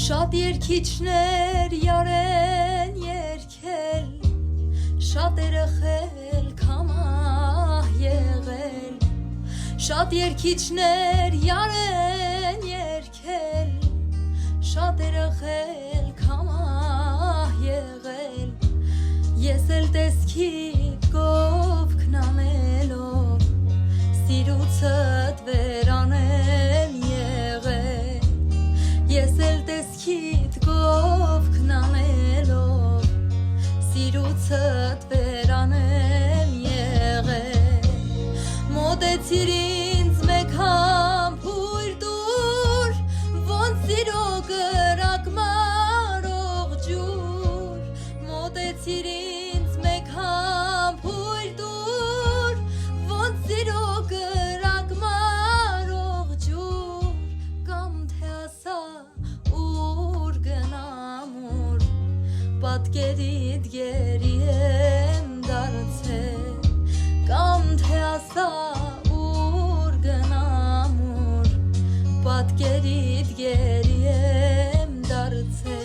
Շատ երկիչներ յարեն երկել, շատերը խել կամահ եղել, շատ երկիչներ յարեն երկել, շատերը խել կամահ եղել, ես էլ տեսքիդ կովքն անելով, սիրուցդ վերանեմ եղել, ես էլ տեսքիդ կովքն անելով, սիրուցդ վերանեմ եղել, մոտեցիր ինձ մեկ համբույր դուր, ոնց սիրո կրակ մարող ջուր, մոտեցիր ինձ մեկ համբույր դուր, ոնց սիրո կրակ մարող ջուր, կամ թե ասա ուր գնամ ուր, պատկերիդ գերի եմ դարձել, կամ թե ասա ուր գնամ ուր, պատկերիդ գերի եմ դարձել,